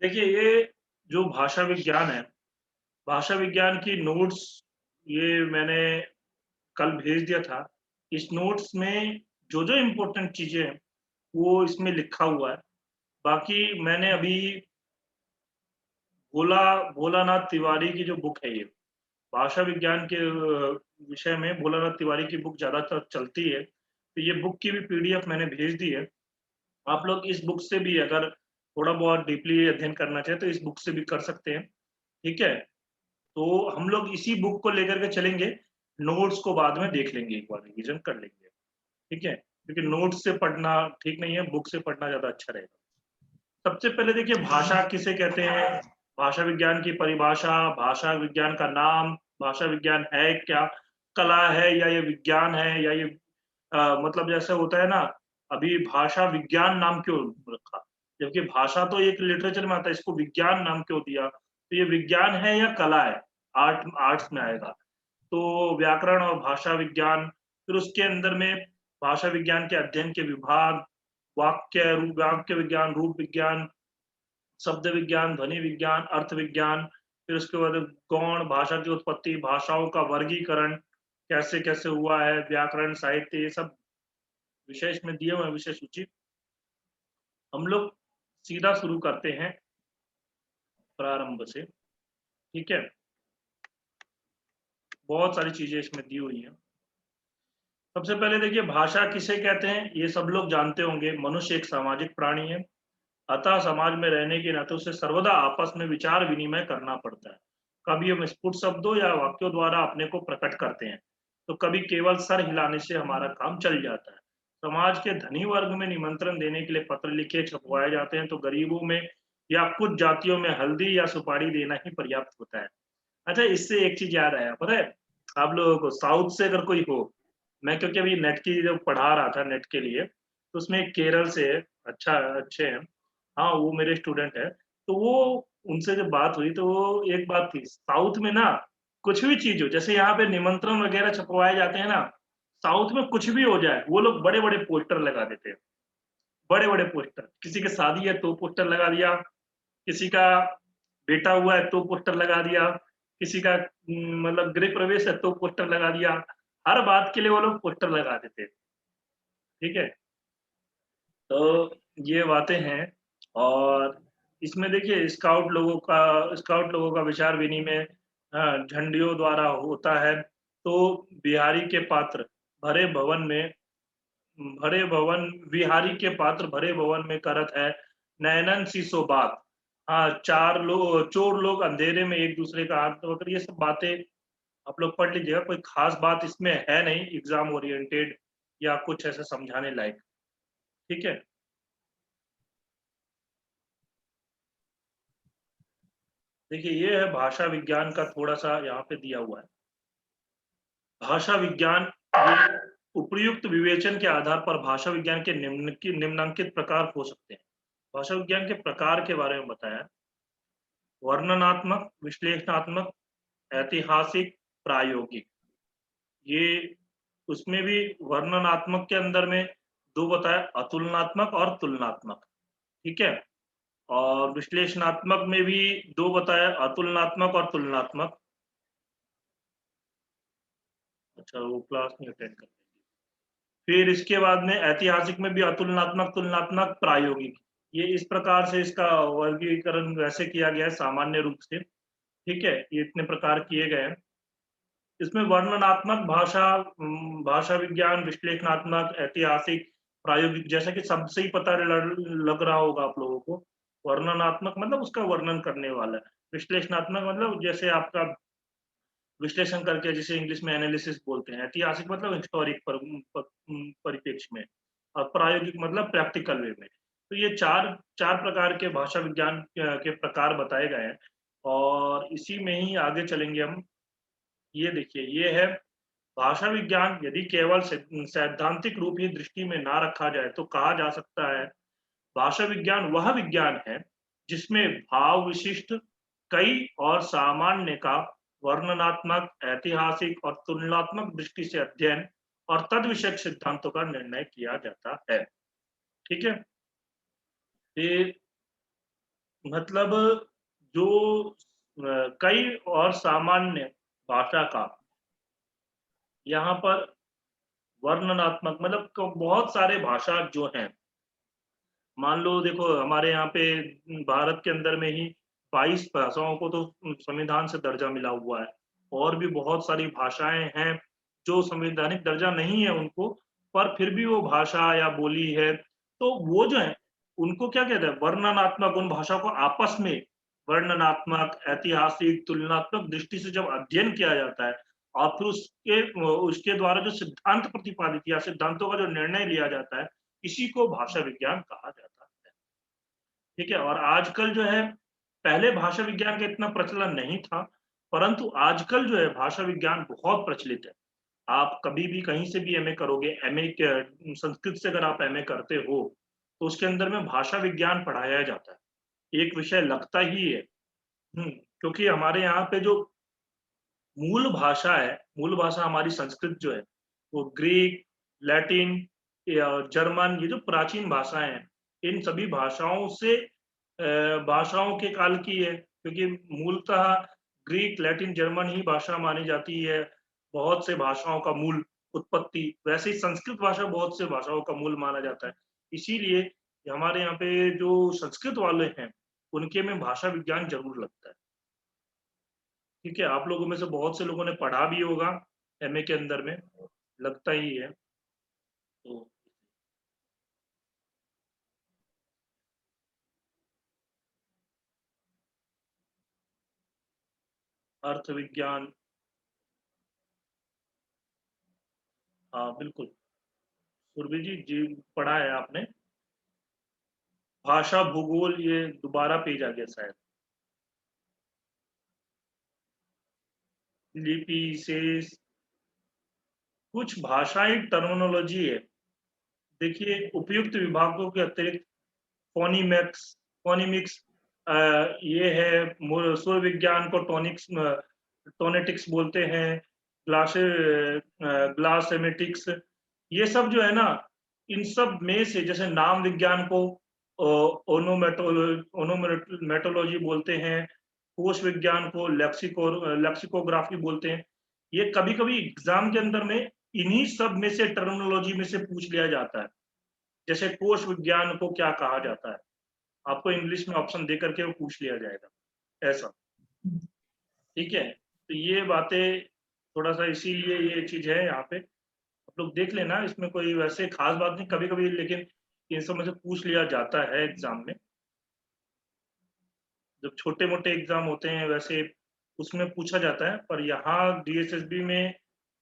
देखिए, ये जो भाषा विज्ञान है, भाषा विज्ञान की नोट्स ये मैंने कल भेज दिया था। इस नोट्स में जो-जो इम्पोर्टेंट चीज़ें हैं, वो इसमें लिखा हुआ है। बाकी मैंने अभी भोला भोलानाथ तिवारी की जो बुक है ये, भाषा विज्ञान के विषय में भोलानाथ तिवारी की बुक ज़्यादातर चलती है। तो ये बुक की भी पीडीएफ मैंने भेज दी है। आप लोग इस बुक से भी अगर थोड़ा बहुत डीपली अध्ययन करना चाहें, तो इस बुक से भी कर सकते हैं। ठीक है? तो हम लोग इसी बुक को लेकर के चलेंगे, नोट्स को बाद में देख लेंगे, एक बार रिवीजन कर लेंगे, ठीक है? क्योंकि नोट्स से पढ़ना ठीक नहीं है, बुक से पढ़ना ज़्यादा अच्छा रहेगा। सबसे पहले देखिए भाषा किसे कहते हैं? भाषा विज्ञान की परिभाषा, भाषा विज्ञान का नाम, भाषा विज्ञान है क्या? कला है या ये विज्ञान है या ये मतलब जैसे होता है ना, अभी भाषा विज्ञान नाम क्यों रखा? जबकि भाषा तो एक लिटरेचर में आता है, इसको विज्ञान नाम क्यों दिया? तो ये विज्ञान है या कला है? आर्ट्स में आएगा। तो व्याकरण और भाषा विज्ञान, फिर उसके अंदर में भाषा विज्ञान के अध्ययन के विभाग, वाक्य विज्ञान, रूप विज्ञान, शब्द विज्ञान, ध्वनि विज्ञान, अर्थ विज्ञान, फिर उसके बाद गौण, भाषा की उत्पत्ति, भाषाओं का वर्गीकरण, कैसे-कैसे हुआ है, व्याकरण, साहित्य, ये सब विषय इसमें दिए हुए हैं, विषय सूची। हम लोग सीधा शुरू करते हैं प्रारंभ से, ठीक है? बहुत सारी चीज़ें इसमें दी हुई हैं। सबसे पहले देखिए भाषा किसे कहते हैं? ये सब लोग जानते होंगे, मनुष्य एक सामाजिक प्राणी है। अतः समाज में रहने के नाते उसे सर्वदा आपस में विचार विनिमय करना पड़ता है। कभी हम स्फुट शब्दों या वाक्यों द्वारा अपने को प्रकट करते हैं, तो कभी केवल सर हिलाने से हमारा काम चल जाता है। समाज के धनी वर्ग में निमंत्रण देने के लिए पत्र लिखे छपवाए जाते हैं, तो गरीबों में या कुछ जातियों में हल्दी या सुपारी देना ही पर्याप्त होता है। अच्छा, इससे एक चीज याद आया, पता है आप लोगों को, साउथ से अगर कोई हो, मैं क्योंकि अभी नेट की जब पढ़ा रहा था नेट के लिए, तो उसमें एक केरल से है, अच्छा अच्छे हैं, हाँ, वो मेरे स्टूडेंट है। तो वो उनसे जब बात हुई तो वो एक बात थी, साउथ में ना कुछ भी चीज़ हो, जैसे यहाँ पे निमंत्रण वगैरह छपवाए जाते हैं ना, साउथ में कुछ भी हो जाए, वो लोग बड़े-बड़े पोस्टर लगा देते हैं। बड़े-बड़े पोस्टर, किसी की शादी है तो पोस्टर लगा दिया, किसी का बेटा हुआ है तो पोस्टर लगा दिया, किसी का मतलब गृह प्रवेश है तो पोस्टर लगा दिया। हर बात के लिए वो लोग पोस्टर लगा देते हैं, ठीक है? तो ये बातें हैं। और इसमें देखिए स्काउट लोगों का विचार विनिमय झंडियों द्वारा होता है। तो बिहारी के पात्र भरे भवन में भरे भवन विहारी के पात्र भरे भवन में करत है, नैनन सी सो बात। हाँ, चोर लोग अंधेरे में एक दूसरे का हाथ पकड़, ये सब बातें आप लोग पढ़ लीजिएगा, कोई खास बात इसमें है नहीं एग्जाम ओरिएंटेड या कुछ ऐसा समझाने लायक, ठीक है? देखिए, ये है भाषा विज्ञान का थोड़ा-सा यहाँ पे दिया हुआ है। भाषा विज्ञान ये उपर्युक्त विवेचन के आधार पर भाषा विज्ञान के निम्नलिखित प्रकार हो सकते हैं। भाषा विज्ञान के प्रकार के बारे में बताया, वर्णनात्मक, विश्लेषणात्मक, ऐतिहासिक, प्रायोगिक। ये उसमें भी वर्णनात्मक के अंदर में 2 बताया, अतुलनात्मक और तुलनात्मक, ठीक है? और विश्लेषणात्मक में भी 2 बताया, अतुलनात्मक और तुलनात्मक। अच्छा, वो क्लास नहीं अटेंड कर रहे। फिर इसके बाद में ऐतिहासिक में भी अतुलनात्मक, तुलनात्मक, प्रायोगिक। ये इस प्रकार से इसका वर्गीकरण वैसे किया गया है सामान्य रूप से, ठीक है? ये इतने प्रकार किए गए हैं। इसमें वर्णनात्मक भाषा विज्ञान, विश्लेषणात्मक, ऐतिहासिक, प्रायोगिक, जैसा कि शब्द से ही पता लग रहा होगा आप लोगों को। वर्णनात्मक मतलब उसका वर्णन करने वाला है। विश्लेषणात्मक मतलब जैसे आपका विश्लेषण करके, जिसे इंग्लिश में एनालिसिस बोलते हैं। ऐतिहासिक मतलब हिस्टोरिक परिप्रेक्ष्य में, और प्रायोगिक मतलब प्रैक्टिकल वे में। तो ये 4 प्रकार के भाषा विज्ञान के प्रकार बताए गए हैं, और इसी में ही आगे चलेंगे हम। ये देखिए, ये है भाषा विज्ञान। यदि केवल सैद्धांतिक रूप ही दृष्टि में ना रखा जाए, तो कहा जा सकता है भाषा विज्ञान वह विज्ञान है जिसमें भाव विशिष्ट कई और सामान्य का वर्णनात्मक, ऐतिहासिक और तुलनात्मक दृष्टि से अध्ययन और तद विषयक सिद्धांतों का निर्णय किया जाता है, ठीक है? फिर मतलब जो कई और सामान्य भाषा का यहाँ पर वर्णनात्मक मतलब बहुत सारे भाषा जो हैं, मान लो देखो हमारे यहाँ पे भारत के अंदर में ही 22 भाषाओं को तो संविधान से दर्जा मिला हुआ है, और भी बहुत सारी भाषाएं हैं जो संवैधानिक दर्जा नहीं है उनको, पर फिर भी वो भाषा या बोली है, तो वो जो है उनको क्या कहते हैं, वर्णनात्मक, उन भाषा को आपस में वर्णनात्मक, ऐतिहासिक, तुलनात्मक दृष्टि से जब अध्ययन किया जाता है और फिर उसके उसके द्वारा जो सिद्धांत प्रतिपादित या सिद्धांतों का जो निर्णय लिया जाता है, इसी को भाषा विज्ञान कहा जाता है। ठीक है, और आजकल जो है, पहले भाषा विज्ञान का इतना प्रचलन नहीं था, परंतु आजकल जो है भाषा विज्ञान बहुत प्रचलित है। आप कभी भी कहीं से भी एमए करोगे, एमए संस्कृत से अगर आप एमए करते हो, तो उसके अंदर में भाषा विज्ञान पढ़ाया जाता है, एक विषय लगता ही है। क्योंकि हमारे यहाँ पे जो मूल भाषा है, मूल भाषा हमारी संस्कृत जो है, वो ग्रीक, लैटिन या जर्मन, ये जो प्राचीन भाषाएं हैं, इन सभी भाषाओं से भाषाओं के काल की है, क्योंकि मूलतः ग्रीक, लैटिन, जर्मन ही भाषा मानी जाती है बहुत से भाषाओं का मूल उत्पत्ति। वैसे ही संस्कृत भाषा बहुत से भाषाओं का मूल माना जाता है। इसीलिए हमारे यहाँ पे जो संस्कृत वाले हैं, उनके में भाषा विज्ञान जरूर लगता है। ठीक है, आप लोगों में से बहुत से लोगों ने पढ़ा भी होगा एमए के अंदर में, लगता ही है। तो अर्थ विज्ञान, हाँ बिल्कुल, सुरभि जी पढ़ा है आपने। भाषा भूगोल, ये दोबारा पेज आ गया शायद। लिपि शेष, कुछ भाषाई टर्मिनोलॉजी है। देखिए, उपयुक्त विभागों के अतिरिक्त फोनीमेक्स, फोनीमिक्स, ये है, स्वर विज्ञान को टोनिक्स, टोनेटिक्स बोलते हैं, ग्लासे ग्लासेमेटिक्स, ये सब जो है ना, इन सब में से जैसे नाम विज्ञान को ओनोमेटोलॉजी बोलते हैं, कोश विज्ञान को लेक्सिकोग्राफी बोलते हैं। ये कभी कभी एग्जाम के अंदर में इन्हीं सब में से टर्मिनोलॉजी में से पूछ लिया जाता है। जैसे कोश विज्ञान को क्या कहा जाता है, आपको इंग्लिश में ऑप्शन दे करके वो पूछ लिया जाएगा, ऐसा। ठीक है, तो ये बातें थोड़ा सा, इसीलिए ये चीज है यहाँ पे, आप लोग देख लेना, इसमें कोई वैसे खास बात नहीं, कभी कभी लेकिन इन सब में से पूछ लिया जाता है एग्जाम में। जब छोटे मोटे एग्जाम होते हैं वैसे उसमें पूछा जाता है, पर यहाँ डीएसएसबी में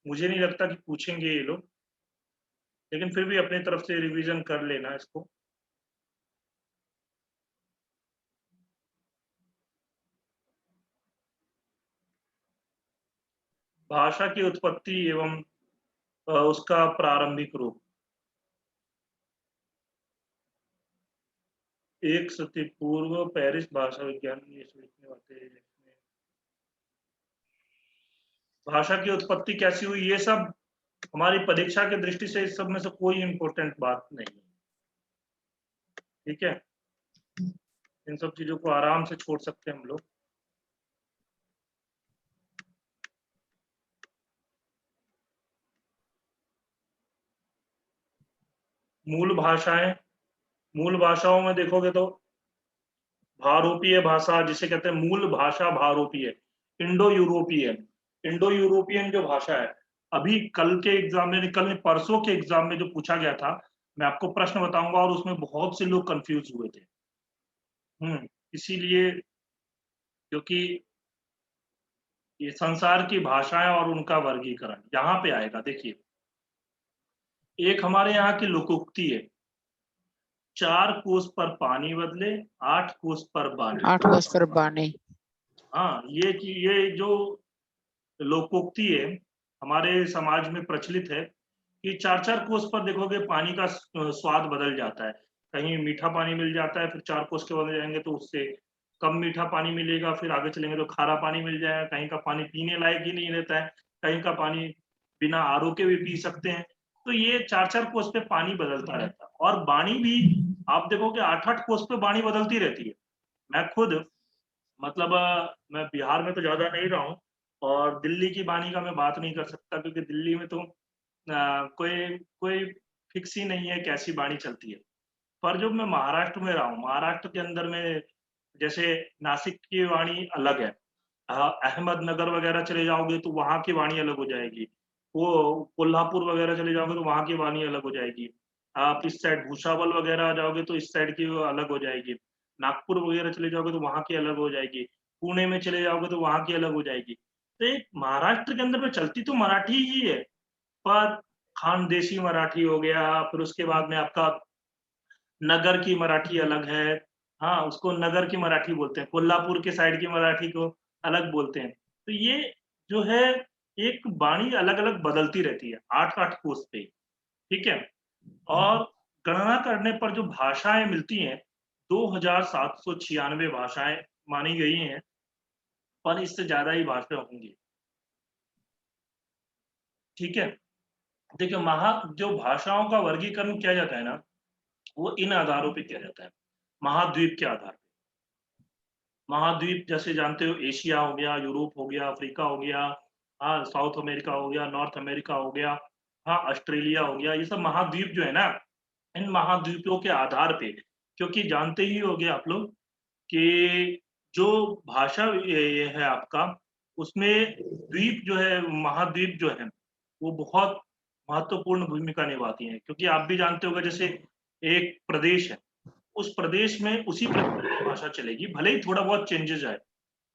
मुझे नहीं लगता कि पूछेंगे ये लोग, लेकिन फिर भी अपनी तरफ से रिवीजन कर लेना इसको। भाषा की उत्पत्ति एवं उसका प्रारंभिक रूप, एक सदी पूर्व पेरिस भाषा विज्ञान लिखने वाले, भाषा की उत्पत्ति कैसी हुई, ये सब हमारी परीक्षा की दृष्टि से इस सब में से कोई इंपॉर्टेंट बात नहीं है। ठीक है, इन सब चीजों को आराम से छोड़ सकते हैं हम लोग। मूल भाषाएं, मूल भाषाओं में देखोगे तो भारोपीय भाषा जिसे कहते हैं, मूल भाषा भारोपीय, इंडो यूरोपियन, इंडो यूरोपियन जो भाषा है, अभी कल के एग्जाम में, कल परसों के एग्जाम में जो पूछा गया था, मैं आपको प्रश्न बताऊंगा, और उसमें बहुत से लोग कंफ्यूज हुए थे। इसीलिए, क्योंकि ये संसार की भाषाएं और उनका वर्गीकरण यहाँ पे आएगा। देखिए, एक हमारे यहाँ की लोकोक्ति है, 4 कोस पर पानी बदले, 8 कोस पर बानी। 8 कोस पर बानी। हाँ, ये जो लोकोक्ति है हमारे समाज में प्रचलित है कि 4-4 कोस पर देखोगे पानी का स्वाद बदल जाता है। कहीं मीठा पानी मिल जाता है, फिर 4 कोस के बाद जाएंगे तो उससे कम मीठा पानी मिलेगा, फिर आगे चलेंगे तो खारा पानी मिल जाएगा, कहीं का पानी पीने लायक ही नहीं रहता है, कहीं का पानी बिना आरओ के भी पी सकते हैं। तो ये 4-4 कोस पे पानी बदलता रहता है, और बाणी भी आप देखोगे 8-8 कोस पे बाणी बदलती रहती है। मैं खुद मतलब मैं बिहार में तो ज़्यादा नहीं रहा हूँ और दिल्ली की वाणी का मैं बात नहीं कर सकता क्योंकि दिल्ली में तो कोई कोई फिक्स ही नहीं है कैसी वाणी चलती है। पर जब मैं महाराष्ट्र में रहा हूँ, महाराष्ट्र के अंदर में जैसे नासिक की वाणी अलग है। अहमदनगर वगैरह चले जाओगे तो वहाँ की वाणी अलग हो जाएगी। वो कोल्हापुर वगैरह चले जाओगे तो वहाँ की वाणी अलग हो जाएगी। आप इस साइड भुसावल वगैरह आ जाओगे तो इस साइड की वो अलग हो जाएगी। नागपुर वगैरह चले जाओगे तो वहाँ की अलग हो जाएगी। पुणे में चले जाओगे तो वहाँ की अलग हो जाएगी। तो एक महाराष्ट्र के अंदर में चलती तो मराठी ही है, पर खानदेशी मराठी हो गया, फिर उसके बाद में आपका नगर की मराठी अलग है। हाँ, उसको नगर की मराठी बोलते हैं। कोल्हापुर के साइड की मराठी को अलग बोलते हैं। तो ये जो है एक वाणी अलग-अलग बदलती रहती है, 8-8 कोस पे, ठीक है? और गणना करने पर जो भाषाएँ मिलती हैं, 2796 भाषाएँ मानी गई हैं, पर इससे ज़्यादा ही भाषा होंगी, ठीक है? देखिए जो भाषाओं का वर्गीकरण किया जाता है ना, वो इन आधारों पे किया जाता है। महाद्वीप के आधार पे। महाद्वीप जैसे जानते हो एशिया हो गया, यूरोप हो गया, अफ्रीका हो गया, हाँ, साउथ अमेरिका हो गया, नॉर्थ अमेरिका हो गया, हाँ, ऑस्ट्रेलिया हो गया, ये सब महाद्वीप जो है ना, इन महाद्वीपों के आधार पे क्योंकि जानते ही होंगे आप लोग कि जो भाषा ये है आपका, उसमें द्वीप जो है, महाद्वीप जो है, वो बहुत महत्वपूर्ण भूमिका निभाती हैं क्योंकि आप भी जानते होंगे जैसे एक प्रदेश है, उस प्रदेश में उसी प्रकार की भाषा चलेगी, भले ही थोड़ा बहुत चेंजेज़ आए।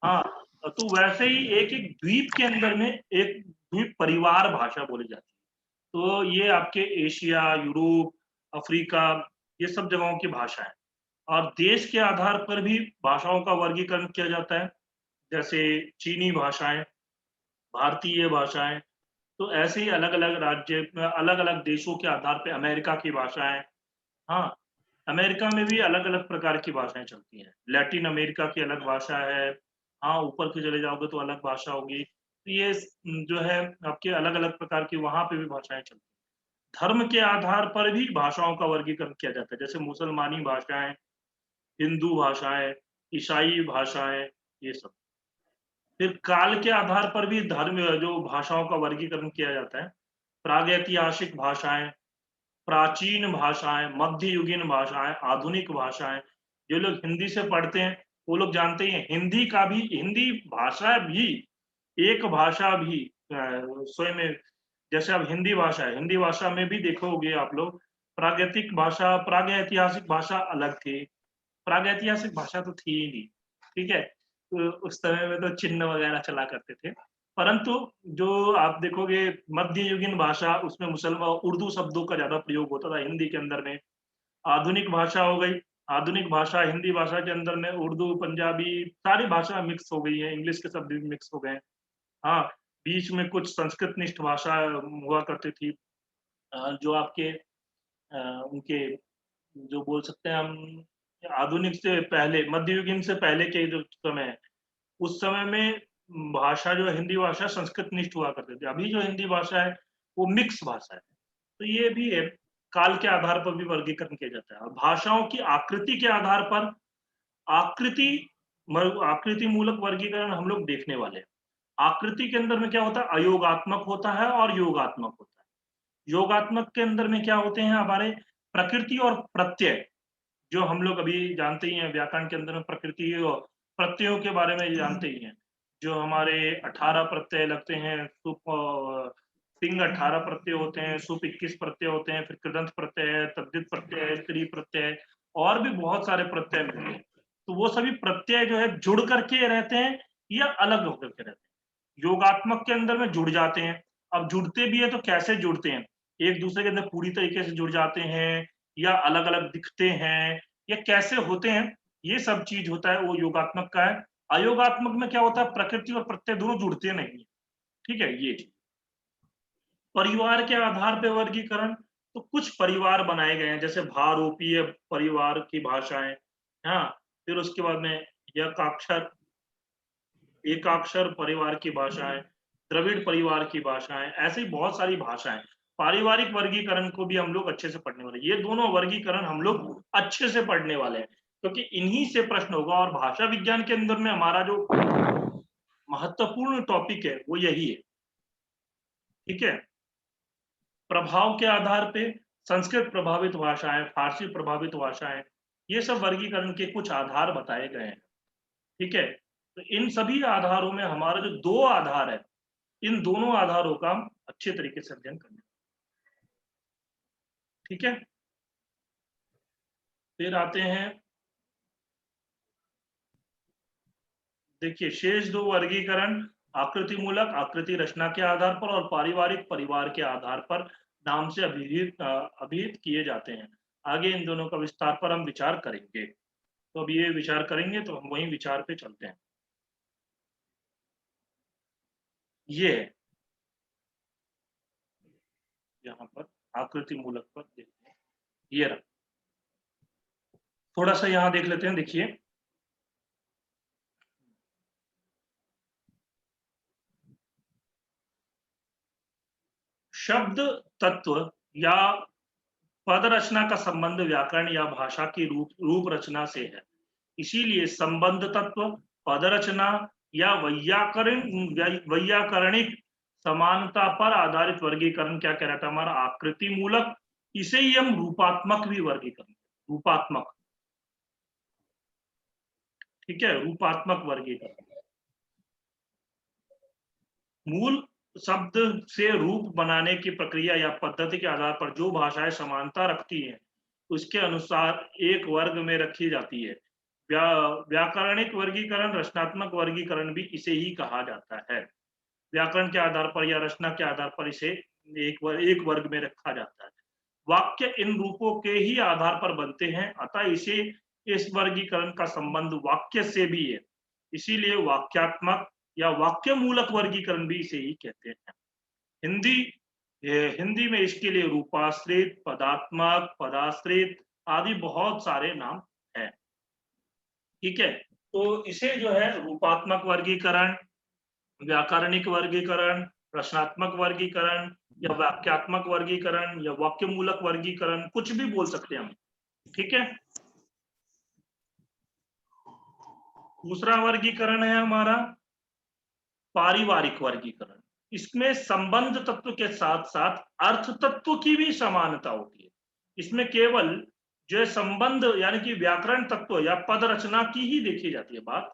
हाँ, तो वैसे ही एक-एक द्वीप के अंदर में एक द्वीप परिवार भाषा बोली जाती है। तो ये आपके एशिया, यूरोप, अफ्रीका ये सब जगहों की भाषा है और देश के आधार पर भी भाषाओं का वर्गीकरण किया जाता है, जैसे चीनी भाषाएँ, भारतीय भाषाएँ, तो ऐसे ही अलग-अलग राज्य अलग-अलग देशों के आधार पे अमेरिका की भाषाएँ हाँ, अमेरिका में भी अलग-अलग प्रकार की भाषाएँ चलती हैं। लैटिन अमेरिका की अलग भाषा है। हाँ, ऊपर के चले जाओगे तो अलग भाषा होगी। तो ये जो है आपके अलग-अलग प्रकार की वहाँ पे भी भाषाएँ चलती हैं। धर्म के आधार पर भी भाषाओं का वर्गीकरण किया जाता है। जैसे मुसलमानी भाषाएँ, हिंदू भाषाएँ, ईसाई भाषाएँ, ये सब। फिर काल के आधार पर भी धर्म जो भाषाओं का वर्गीकरण किया जाता है। प्रागैतिहासिक भाषाएँ, प्राचीन भाषाएँ, मध्ययुगीन भाषाएँ, आधुनिक भाषाएँ, जो लोग हिंदी से पढ़ते हैं, वो लोग जानते ही हैं हिंदी भाषा भी एक भाषा भी स्वयं में जैसे अब हिंदी भाषा में भी देखोगे आप लोग प्रागैतिहासिक भाषा अलग थी। प्रागैतिहासिक भाषा तो थी ही नहीं, ठीक है? तो उस समय में तो चिन्ह वगैरह चला करते थे। परंतु जो आप देखोगे मध्ययुगीन भाषा उसमें उर्दू शब्दों का ज़्यादा प्रयोग होता था हिंदी के अंदर में। आधुनिक भाषा हो गई, आधुनिक भाषा हिंदी भाषा के अंदर में उर्दू, पंजाबी सारी भाषा मिक्स हो गई है, इंग्लिश के शब्द भी मिक्स हो गए हैं। हाँ, बीच में कुछ संस्कृतनिष्ठ भाषा हुआ करती थी जो आपके उनके जो बोल सकते हैं हम आधुनिक से पहले मध्ययुगीन से पहले के जो समय है, उस समय में भाषा जो है हिंदी भाषा संस्कृतनिष्ठ हुआ करती थी। अभी जो हिंदी भाषा है, वो मिक्स भाषा है। तो ये भी है, काल के आधार पर भी वर्गीकरण किया जाता है और भाषाओं की आकृति के आधार पर आकृति आकृति मूलक वर्गीकरण हम लोग देखने वाले हैं। आकृति के अंदर में क्या होता है? अयोगात्मक होता है और योगात्मक होता है। योगात्मक के अंदर में क्या होते हैं हमारे प्रकृति और प्रत्यय जो हम लोग अभी जानते ही हैं व्याकरण के अंदर में प्रकृति और प्रत्ययों के बारे में जानते ही हैं। जो हमारे 18 प्रत्यय लगते हैं, तिंग 18 प्रत्यय होते हैं, सुप 21 प्रत्यय होते हैं, फिर कृदंत प्रत्यय है, तद्धित प्रत्यय है, स्त्री प्रत्यय और भी बहुत सारे प्रत्यय मिलते हैं। तो वो सभी प्रत्यय जो है जुड़ करके रहते हैं या अलग होकर के रहते हैं। योगात्मक के अंदर में जुड़ जाते हैं। अब जुड़ते भी हैं तो कैसे जुड़ते हैं? एक दूसरे के अंदर पूरी तरीके से जुड़ जाते हैं या अलग-अलग दिखते हैं या कैसे होते हैं? ये सब चीज़ होता है वो योगात्मक का है। अयोगात्मक में क्या होता है प्रकृति और प्रत्यय दोनों जुड़ते नहीं हैं। ठीक है? ये चीज़। परिवार के आधार पे वर्गीकरण तो कुछ परिवार बनाए गए हैं जैसे भारोपीय परिवार की भाषाएँ, हाँ? फिर उसके बाद में यकाक्षर एकाक्षर परिवार की भाषाएँ, द्रविड़ परिवार की भाषाएँ, ऐसे ही बहुत सारी भाषाएँ। पारिवारिक वर्गीकरण को भी हम लोग अच्छे से पढ़ने वाले हैं। ये दोनों वर्गीकरण हम लोग अच्छे से पढ़ने वाले हैं। क्योंकि इन्हीं से प्रश्न होगा। और भाषा विज्ञान के अंदर में हमारा जो महत्वपूर्ण टॉपिक है वो यही है, ठीक है। प्रभाव के आधार पे संस्कृत प्रभावित भाषाएं, फारसी प्रभावित भाषाएं, ये सब वर्गीकरण के कुछ आधार बताए गए हैं, ठीक है। तो इन सभी आधारों में हमारा जो दो आधार है, इन दोनों आधारों का हम अच्छे तरीके से अध्ययन करें, ठीक है। फिर आते हैं, देखिए शेष दो वर्गीकरण आकृति मूलक, आकृति रचना के आधार पर और पारिवारिक परिवार के आधार पर नाम से अभिहित किए जाते हैं। आगे इन दोनों का विस्तार पर हम विचार करेंगे। तो अब ये विचार करेंगे तो हम वही विचार पे चलते हैं। ये यहाँ पर आकृति मूलक पर देखते हैं, ये रहा। थोड़ा सा यहाँ देख लेते हैं, देखिए शब्द तत्व या पद रचना का संबंध व्याकरण या भाषा की रूप रचना से है। इसीलिए संबंध तत्व, पद रचना या वैयाकरणिक समानता पर आधारित वर्गीकरण क्या कह रहा था हमारा, आकृति मूलक। इसे ही हम रूपात्मक भी वर्गीकरण, रूपात्मक, ठीक है, रूपात्मक वर्गीकरण। मूल शब्द से रूप बनाने की प्रक्रिया या पद्धति के आधार पर जो भाषाएं समानता रखती हैं उसके अनुसार एक वर्ग में रखी जाती है। व्याकरणिक वर्गीकरण, रचनात्मक वर्गीकरण भी इसे ही कहा जाता है। व्याकरण के आधार पर या रचना के आधार पर इसे एक वर्ग में रखा जाता है। वाक्य इन रूपों के ही आधार पर बनते हैं, अतः इसे इस वर्गीकरण का संबंध वाक्य से भी है। इसीलिए वाक्यात्मक या वाक्य मूलक वर्गीकरण भी इसे ही कहते हैं। हिंदी में इसके लिए रूपाश्रित, पदात्मक, पदाश्रित आदि बहुत सारे नाम हैं, ठीक है। तो इसे जो है रूपात्मक वर्गीकरण, व्याकरणिक वर्गीकरण, रचनात्मक वर्गीकरण या वाक्यात्मक वर्गीकरण या वाक्य मूलक वर्गीकरण, कुछ भी बोल सकते हैं हम, ठीक है। दूसरा वर्गीकरण है हमारा पारिवारिक वर्गीकरण। इसमें संबंध तत्व के साथ साथ अर्थ तत्व की भी समानता होती है। इसमें केवल जो है संबंध यानी कि व्याकरण तत्व या पद रचना की ही देखी जाती है बात,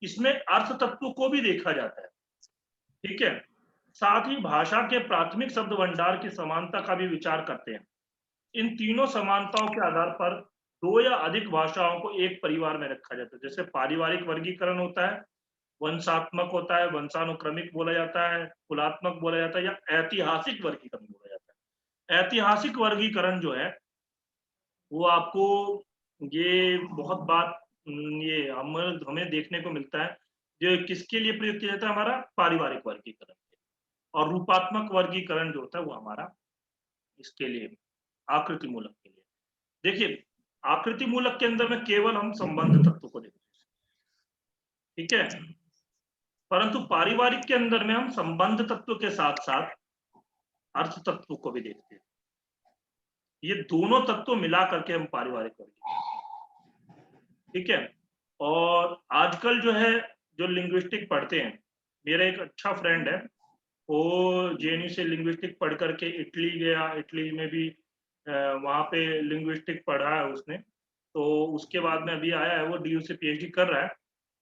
इसमें अर्थ तत्व को भी देखा जाता है, ठीक है। साथ ही भाषा के प्राथमिक शब्द भंडार की समानता का भी विचार करते हैं। इन तीनों समानताओं के आधार पर दो या अधिक भाषाओं को एक परिवार में रखा जाता है। जैसे पारिवारिक वर्गीकरण होता है, वंशात्मक होता है, वंशानुक्रमिक बोला जाता है, कुलात्मक बोला जाता है, या ऐतिहासिक वर्गीकरण बोला जाता है। ऐतिहासिक वर्गीकरण जो है वो आपको ये बहुत बात ये हमें देखने को मिलता है, जो किसके लिए प्रयोग किया जाता है, हमारा पारिवारिक वर्गीकरण। और रूपात्मक वर्गीकरण जो होता है वो हमारा इसके लिए आकृति मूलक के लिए। देखिए आकृति मूलक के अंदर में केवल हम संबंध तत्व को देखते हैं, ठीक है। परंतु पारिवारिक के अंदर में हम संबंध तत्व के साथ साथ अर्थ तत्व को भी देखते हैं। ये दोनों तत्व मिला करके हम पारिवारिक वर्गीकरण, ठीक है। और आजकल जो है जो लिंग्विस्टिक पढ़ते हैं, मेरा एक अच्छा फ्रेंड है, वो जेएनयू से लिंग्विस्टिक पढ़ करके इटली गया, इटली में भी वहाँ पे लिंग्विस्टिक पढ़ा है उसने। तो उसके बाद में अभी आया है, वो डीयू से पीएचडी कर रहा है।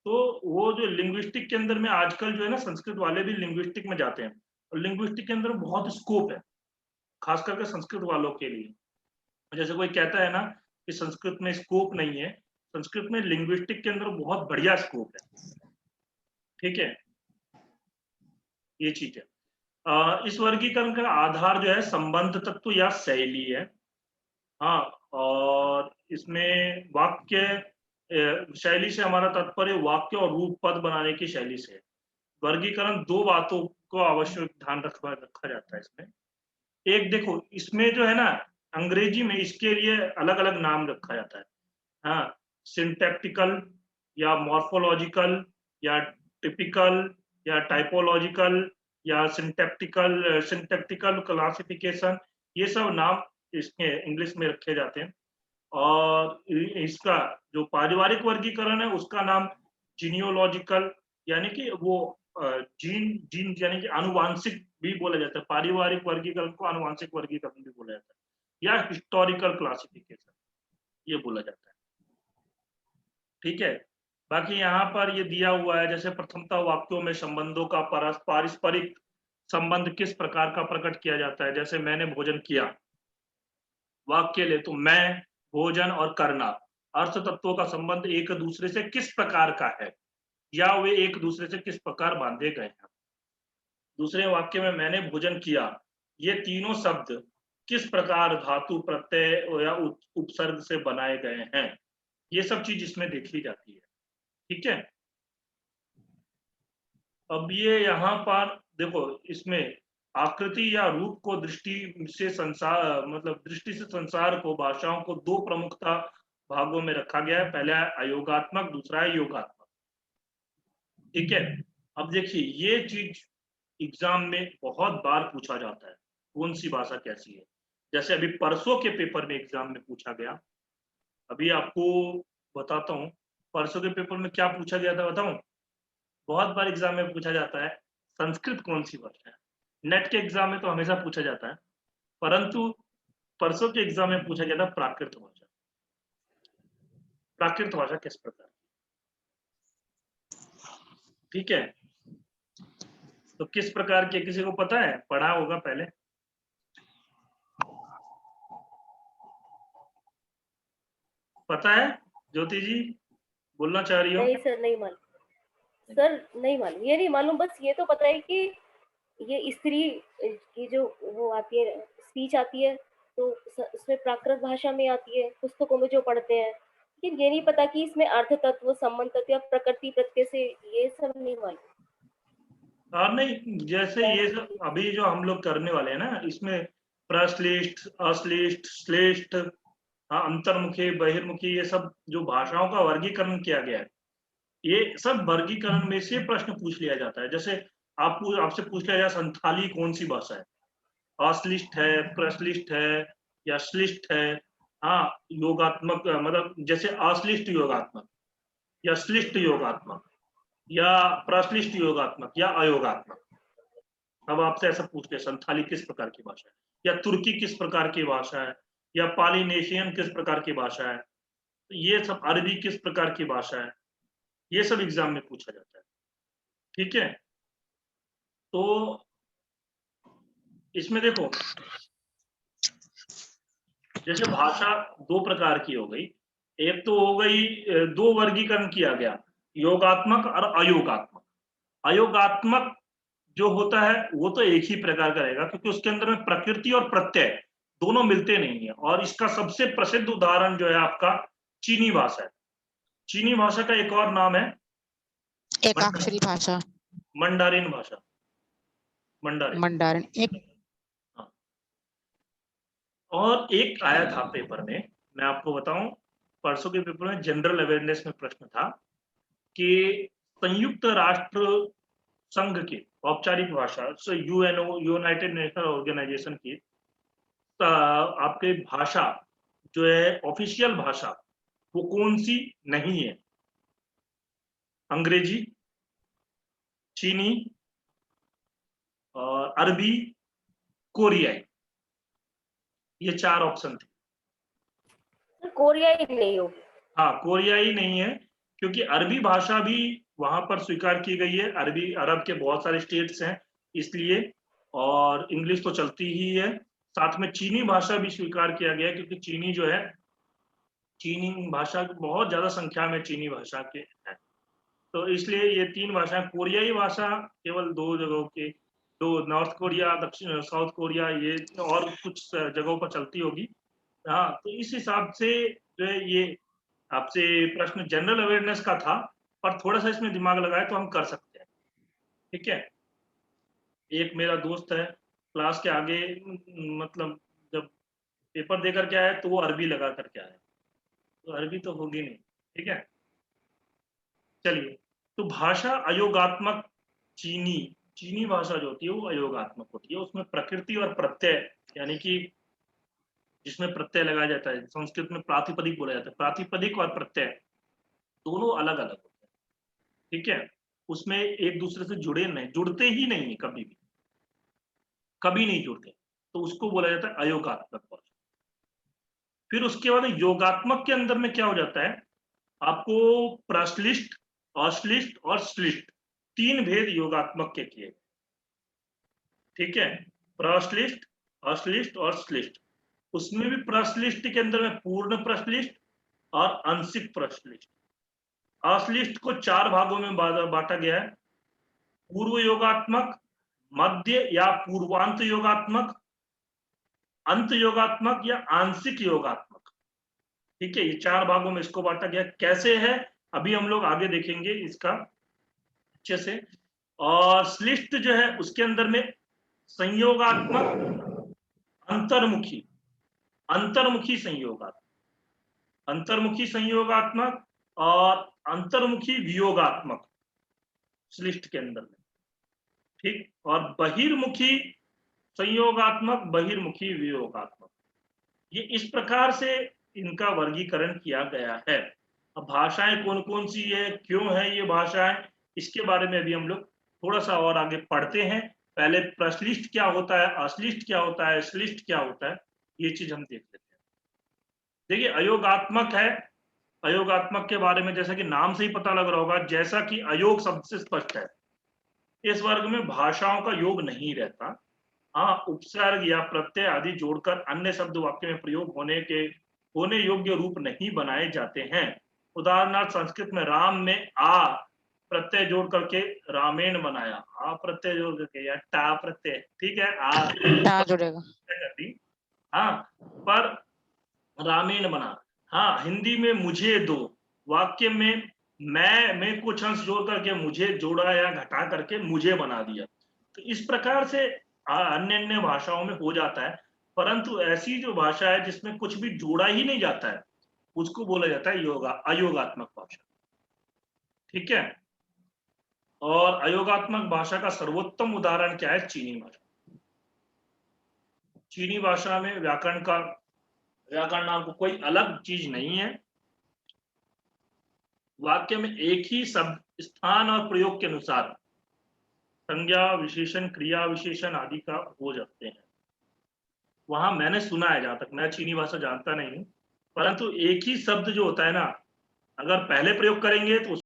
तो वो जो लिंग्विस्टिक के अंदर में आजकल जो है ना, संस्कृत वाले भी लिंग्विस्टिक में जाते हैं, और लिंग्विस्टिक के अंदर बहुत स्कोप है, खास करके संस्कृत वालों के लिए। जैसे कोई कहता है ना कि संस्कृत में स्कोप नहीं है, संस्कृत में लिंग्विस्टिक के अंदर बहुत बढ़िया स्कोप है, ठीक है, ये चीज है। इस वर्गीकरण का आधार जो है संबंध तत्व या शैली है। हाँ, और इसमें वाक्य शैली से हमारा तात्पर्य वाक्य और रूप पद बनाने की शैली से है। वर्गीकरण दो बातों को आवश्यक ध्यान रखा जाता है इसमें। एक देखो, इसमें जो है ना अंग्रेजी में इसके लिए अलग अलग नाम रखा जाता है। हाँ, सिंटैक्टिकल या मॉर्फोलॉजिकल या टिपिकल या टाइपोलॉजिकल या सिंटैक्टिकल क्लासिफिकेशन, ये सब नाम इसमें इंग्लिश में रखे जाते हैं। और इसका जो पारिवारिक वर्गीकरण है उसका नाम जीनियोलॉजिकल, यानी कि वो जीन जीन यानी कि आनुवांशिक भी बोला जाता है। पारिवारिक वर्गीकरण को आनुवांशिक वर्गीकरण भी बोला जाता है, या हिस्टोरिकल क्लासिफिकेशन ये बोला जाता है। ठीक है। बाकी यहाँ पर ये दिया हुआ है, जैसे प्रथमतः वाक्यों में संबंधों का पारस्परिक संबंध किस प्रकार का प्रकट किया जाता है। जैसे मैंने भोजन किया, वाक्य ले तो मैं, भोजन और करना, अर्थ तत्वों का संबंध एक दूसरे से किस प्रकार का है, या वे एक दूसरे से किस प्रकार बांधे गए हैं। दूसरे वाक्य में मैंने भोजन किया, ये तीनों शब्द किस प्रकार धातु प्रत्यय या उपसर्ग से बनाए गए हैं, ये सब चीज इसमें देखी जाती है। ठीक है। अब ये यहाँ पर देखो, इसमें आकृति या रूप को दृष्टि से संसार, मतलब दृष्टि से संसार को, भाषाओं को दो प्रमुखता भागों में रखा गया है। पहला है अयोगात्मक, दूसरा है योगात्मक। ठीक है। अब देखिए, ये चीज एग्जाम में बहुत बार पूछा जाता है, कौन सी भाषा कैसी है। जैसे अभी परसों के पेपर में एग्जाम में पूछा गया, अभी आपको बताता हूँ परसों के पेपर में क्या पूछा गया था, बताऊं। बहुत बार एग्जाम में पूछा जाता है संस्कृत कौन सी भाषा है। नेट के एग्जाम में तो हमेशा पूछा जाता है, परंतु परसों के एग्जाम में पूछा गया था प्राकृत भाषा। प्राकृत भाषा किस प्रकार। ठीक है। तो किस प्रकार के, किसी को पता है, पढ़ा होगा पहले। पता है ज्योति जी, बोलना चाह रही हो। नहीं सर, नहीं मालूम सर, नहीं मालूम, ये नहीं मालूम। बस ये तो पता है कि ये स्त्री की जो वो आती है, स्पीच आती है, तो उसमें प्राकृत भाषा में आती है, पुस्तकों में जो पढ़ते हैं। लेकिन ये नहीं पता कि इसमें अर्थ तत्व, संबंध तत्व या प्रकृति प्रत्यय से, ये सब नहीं मालूम। और नहीं, जैसे ये अभी जो हम लोग करने वाले हैं ना, इसमें प्रश्लिष्ट, अश्लिष्ट, श्लेष्ठ, अंतर्मुखी, बहिर्मुखी, ये सब जो भाषाओं का वर्गीकरण किया गया है, ये सब वर्गीकरण में से प्रश्न पूछ लिया जाता है। जैसे आपसे पूछ लिया जाए संथाली कौन सी भाषा है, अश्लिष्ट है, प्रश्लिष्ट है, या श्लिष्ट है। हाँ, योगात्मक, मतलब जैसे अश्लिष्ट योगात्मक, या श्लिष्ट योगात्मक, या प्रश्लिष्ट योगात्मक, या अयोगात्मक। अब आपसे ऐसा पूछते हैं संथाली किस प्रकार की भाषा है, या तुर्की किस प्रकार की भाषा है, या पालिनेशियन किस प्रकार की भाषा है, ये सब, अरबी किस प्रकार की भाषा है, ये सब एग्जाम में पूछा जाता है। ठीक है। तो इसमें देखो, जैसे भाषा दो प्रकार की हो गई। एक तो हो गई, दो वर्गीकरण किया गया, योगात्मक और अयोगात्मक। अयोगात्मक जो होता है वो तो एक ही प्रकार का रहेगा, क्योंकि उसके अंदर में प्रकृति और प्रत्यय दोनों मिलते नहीं है। और इसका सबसे प्रसिद्ध उदाहरण जो है आपका चीनी भाषा है। चीनी भाषा का एक और नाम है एकाक्षरी भाषा, मंडारिन भाषा। मंडारिन एक। हाँ। और एक आया था पेपर में, मैं आपको बताऊं, परसों के पेपर में जनरल अवेयरनेस में प्रश्न था कि संयुक्त राष्ट्र संघ की औपचारिक भाषा, यूएनओ, यूनाइटेड नेशनल ऑर्गेनाइजेशन की आपके भाषा जो है, ऑफिशियल भाषा, वो कौन सी नहीं है। अंग्रेजी, चीनी, और अरबी, कोरियाई, ये चार ऑप्शन थे। कोरियाई नहीं होगी। हाँ, कोरियाई नहीं है, क्योंकि अरबी भाषा भी वहां पर स्वीकार की गई है। अरबी, अरब के बहुत सारे स्टेट्स हैं इसलिए, और इंग्लिश तो चलती ही है। साथ में चीनी भाषा भी स्वीकार किया गया है, क्योंकि चीनी जो है, चीनी भाषा बहुत ज्यादा संख्या में चीनी भाषा के हैं, तो इसलिए ये तीन भाषाएं। कोरियाई भाषा केवल दो जगहों के, दो, नॉर्थ कोरिया, दक्षिण, साउथ कोरिया, ये और कुछ जगहों पर चलती होगी। हाँ, तो इस हिसाब से जो है, ये आपसे प्रश्न जनरल अवेयरनेस का था, पर थोड़ा सा इसमें दिमाग लगाए तो हम कर सकते हैं। ठीक है। एक मेरा दोस्त है, क्लास के आगे, मतलब जब पेपर देकर के आया तो वो अरबी लगा करके आया, तो अरबी तो होगी नहीं। ठीक है। चलिए, तो भाषा अयोगात्मक, चीनी चीनी भाषा जो होती है वो अयोगात्मक होती है। उसमें प्रकृति और प्रत्यय, यानी कि जिसमें प्रत्यय लगाया जाता है। संस्कृत में प्रातिपदिक बोला जाता है। प्रातिपदिक और प्रत्यय दोनों अलग अलग होते हैं, ठीक है। उसमें एक दूसरे से जुड़ते ही नहीं है, कभी नहीं जुड़ते, तो उसको बोला जाता है अयोगात्मक भाषा। फिर उसके बाद योगात्मक के अंदर में क्या हो जाता है, आपको प्रश्लिष्ट, अश्लिष्ट और श्लिष्ट, 3 भेद योगात्मक के किए, ठीक है। प्रश्लिष्ट, अश्लिष्ट और श्लिष्ट। उसमें भी प्रश्लिष्ट के अंदर में पूर्ण प्रश्लिष्ट और आंशिक प्रश्लिष्ट। अश्लिष्ट को 4 भागों में बांटा गया है। पूर्व योगात्मक, मध्य या पूर्वांत योगात्मक, अंत योगात्मक या आंशिक योगात्मक, ठीक है। ये 4 भागों में इसको बांटा गया। कैसे है अभी हम लोग आगे देखेंगे इसका अच्छे से। और श्लिष्ट जो है उसके अंदर में संयोगात्मक, अंतर्मुखी, अंतर्मुखी संयोगात्मक, अंतर्मुखी संयोगात्मक और अंतर्मुखी वियोगात्मक श्लिष्ट के अंदर में, ठीक। और बहिर्मुखी संयोगात्मक, बहिर्मुखी वियोगात्मक, ये इस प्रकार से इनका वर्गीकरण किया गया है। अब भाषाएं कौन कौन सी है, क्यों है ये भाषाएं, इसके बारे में अभी हम लोग थोड़ा सा और आगे पढ़ते हैं। पहले प्रश्लिष्ट क्या होता है, अश्लिष्ट क्या होता है, श्लिष्ट क्या होता है, ये चीज हम देख लेते हैं। देखिए अयोगात्मक है। अयोगात्मक के बारे में जैसा कि नाम से ही पता लग रहा होगा, जैसा कि अयोग शब्द से स्पष्ट है, इस वर्ग में भाषाओं का योग नहीं रहता। हाँ, उपसर्ग या प्रत्यय आदि जोड़कर अन्य शब्द वाक्य में प्रयोग होने योग्य रूप नहीं बनाए जाते हैं। उदाहरणार्थ संस्कृत में राम में आ प्रत्यय जोड़ करके रामेण बनाया, आ प्रत्यय जोड़ करके या टा प्रत्यय, ठीक है, टा जुड़ेगा। हाँ, पर रामेण बना। हाँ, हिंदी में मुझे दो, वाक्य में मैं कुछ अंश जोड़ करके मुझे जोड़ा या घटा करके मुझे बना दिया। तो इस प्रकार से अन्य अन्य भाषाओं में हो जाता है, परंतु ऐसी जो भाषा है जिसमें कुछ भी जोड़ा ही नहीं जाता है, उसको बोला जाता है अयोगात्मक भाषा, ठीक है। और अयोगात्मक भाषा का सर्वोत्तम उदाहरण क्या है, चीनी भाषा। चीनी भाषा में व्याकरण नाम को कोई अलग चीज नहीं है। वाक्य में एक ही शब्द स्थान और प्रयोग के अनुसार संज्ञा विशेषण, क्रिया विशेषण आदि का हो जाते हैं। वहां मैंने सुना है, जहां तक मैं चीनी भाषा जानता नहीं हूं, परंतु एक ही शब्द जो होता है ना, अगर पहले प्रयोग करेंगे तो